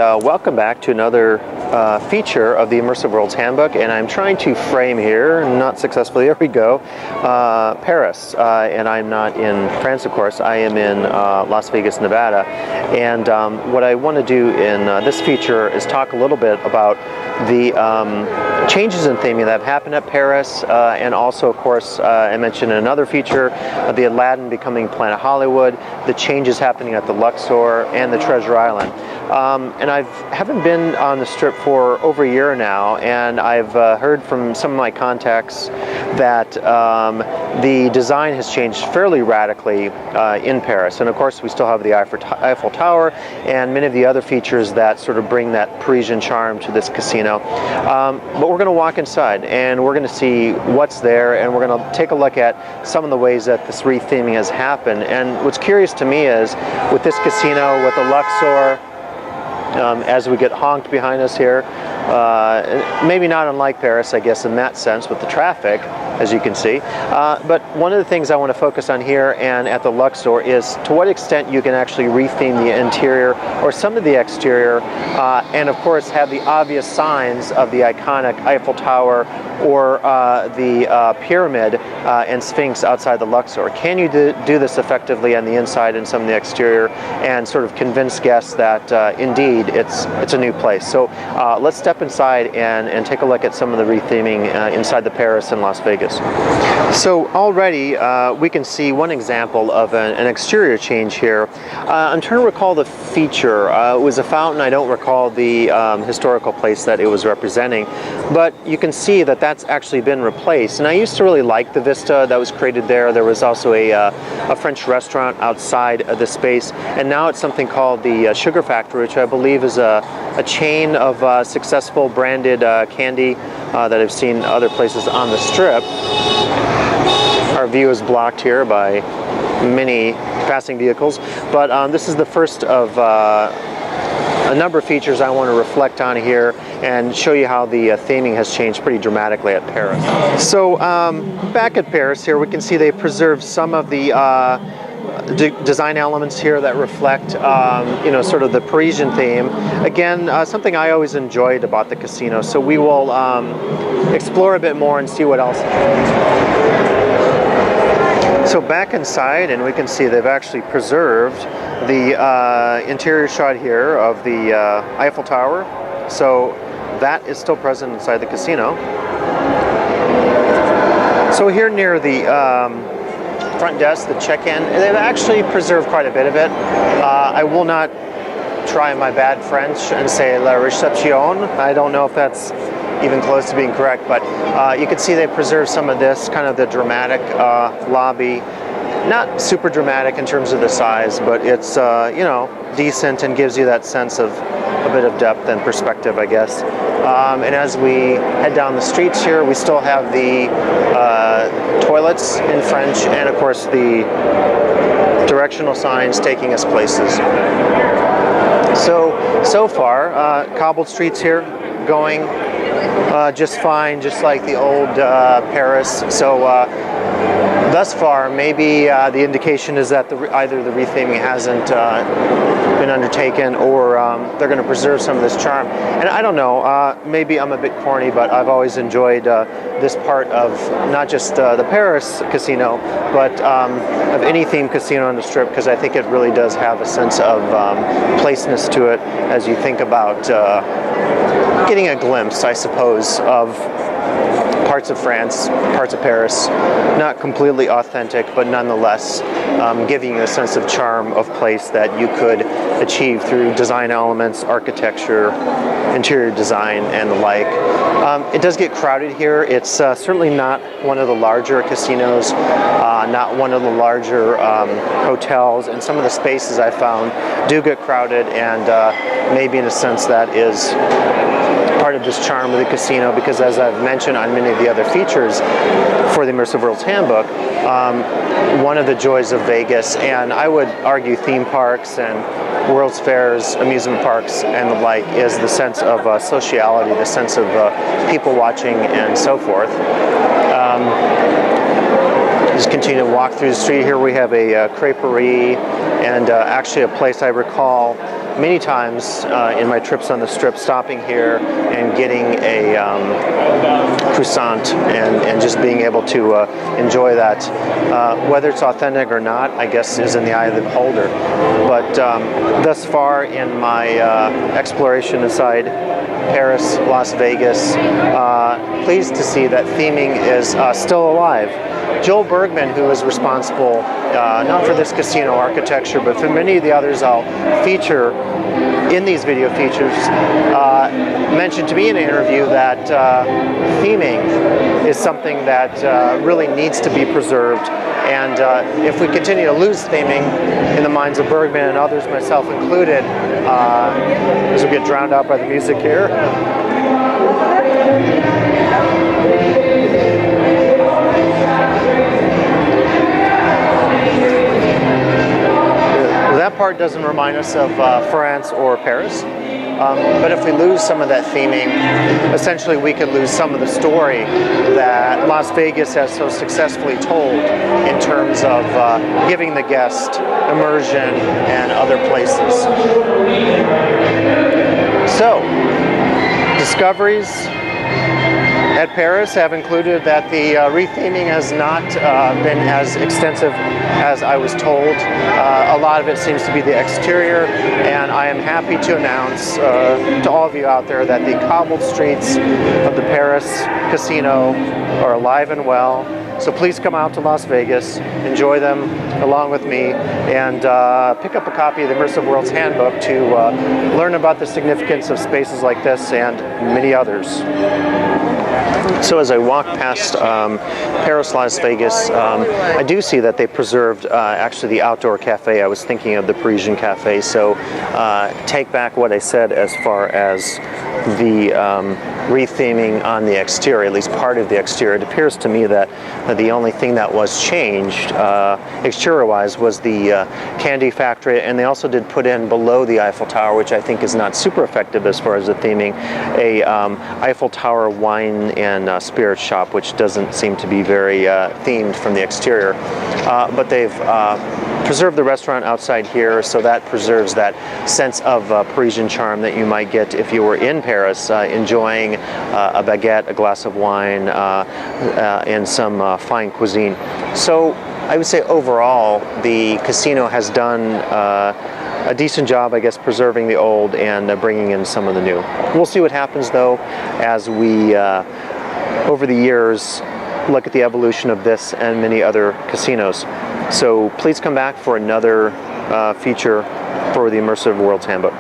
welcome back to another feature of the Immersive Worlds Handbook. And I'm trying to frame here, not successfully, there we go, Paris. And I'm not in France, of course. I am in Las Vegas, Nevada. And what I want to do in this feature is talk a little bit about the changes in theming that have happened at Paris, and also, of course, I mentioned in another feature, the Aladdin becoming Planet Hollywood, the changes happening at the Luxor and the Treasure Island. And I haven't been on the Strip for over a year now, and I've heard from some of my contacts that the design has changed fairly radically in Paris. And of course, we still have the Eiffel Tower and many of the other features that sort of bring that Parisian charm to this casino. But we're going to walk inside and we're going to see what's there, and we're going to take a look at some of the ways that this retheming has happened. And what's curious to me is with this casino, with the Luxor, as we get honked behind us here, maybe not unlike Paris, I guess, in that sense with the traffic, as you can see. But one of the things I want to focus on here and at the Luxor is to what extent you can actually retheme the interior or some of the exterior, and of course have the obvious signs of the iconic Eiffel Tower or the pyramid and Sphinx outside the Luxor. Can you do this effectively on the inside and some of the exterior and sort of convince guests that indeed it's a new place? So let's step inside and take a look at some of the retheming inside the Paris and Las Vegas. So already we can see one example of an exterior change here. I'm trying to recall the feature. It was a fountain. I don't recall the historical place that it was representing, but you can see that that's actually been replaced. And I used to really like the vista that was created there. There was also a French restaurant outside of the space, and now it's something called the Sugar Factory, which I believe is a chain of successful branded candy that I've seen other places on the Strip. Our view is blocked here by many passing vehicles, but this is the first of a number of features I want to reflect on here and show you how the theming has changed pretty dramatically at Paris. So back at Paris here, we can see they preserved some of the design elements here that reflect, you know, sort of the Parisian theme. Again, something I always enjoyed about the casino. So we will explore a bit more and see what else. So back inside, and we can see they've actually preserved the interior shot here of the Eiffel Tower. So that is still present inside the casino. So here near the front desk, the check-in, they've actually preserved quite a bit of it. I will not try my bad French and say la réception. I don't know if that's even close to being correct, but you can see they preserved some of this, kind of the dramatic lobby. Not super dramatic in terms of the size, but it's you know, decent and gives you that sense of a bit of depth and perspective, I guess. And as we head down the streets here, we still have the toilets in French, and of course the directional signs taking us places. So far, cobbled streets here, going just fine, just like the old Paris. So thus far, maybe the indication is that either the retheming hasn't been undertaken, or they're going to preserve some of this charm. And I don't know, maybe I'm a bit corny, but I've always enjoyed this part of not just the Paris casino, but of any themed casino on the Strip, because I think it really does have a sense of placeness to it as you think about getting a glimpse, I suppose, of parts of France, parts of Paris, not completely authentic, but nonetheless giving you a sense of charm of place that you could achieve through design elements, architecture, interior design, and the like. It does get crowded here. It's certainly not one of the larger casinos, not one of the larger hotels, and some of the spaces I found do get crowded, and maybe in a sense that is part of this charm of the casino, because as I've mentioned on many of the other features for the Immersive Worlds Handbook, one of the joys of Vegas, and I would argue theme parks and World's Fairs, amusement parks, and the like, is the sense of sociality, the sense of people watching and so forth. Just continue to walk through the street here. We have a creperie and actually a place I recall many times in my trips on the Strip, stopping here and getting a croissant and just being able to enjoy that. Whether it's authentic or not, I guess, is in the eye of the beholder. But thus far in my exploration inside Paris, Las Vegas, pleased to see that theming is still alive. Joel Bergman, who is responsible not for this casino architecture, but for many of the others I'll feature in these video features, mentioned to me in an interview that theming is something that really needs to be preserved. And if we continue to lose theming in the minds of Bergman and others, myself included, as we get drowned out by the music here. That part doesn't remind us of France or Paris. But if we lose some of that theming, essentially we could lose some of the story that Las Vegas has so successfully told in terms of giving the guest immersion and other places. So, discoveries at Paris have included that the retheming has not been as extensive as I was told. A lot of it seems to be the exterior, and I am happy to announce to all of you out there that the cobbled streets of the Paris casino are alive and well. So please come out to Las Vegas, enjoy them along with me, and pick up a copy of the Immersive Worlds Handbook to learn about the significance of spaces like this and many others. So as I walk past Paris, Las Vegas, I do see that they preserved actually the outdoor cafe. I was thinking of the Parisian cafe, so take back what I said as far as the retheming on the exterior, at least part of the exterior. It appears to me that the only thing that was changed exterior-wise was the candy factory, and they also did put in below the Eiffel Tower, which I think is not super effective as far as the theming, a Eiffel Tower wine and spirit shop, which doesn't seem to be very themed from the exterior. But they've preserved the restaurant outside here, so that preserves that sense of Parisian charm that you might get if you were in Paris, enjoying a baguette, a glass of wine, and some fine cuisine. So I would say overall, the casino has done a decent job, I guess, preserving the old and bringing in some of the new. We'll see what happens, though, as we, over the years, look at the evolution of this and many other casinos. So please come back for another feature for the Immersive Worlds Handbook.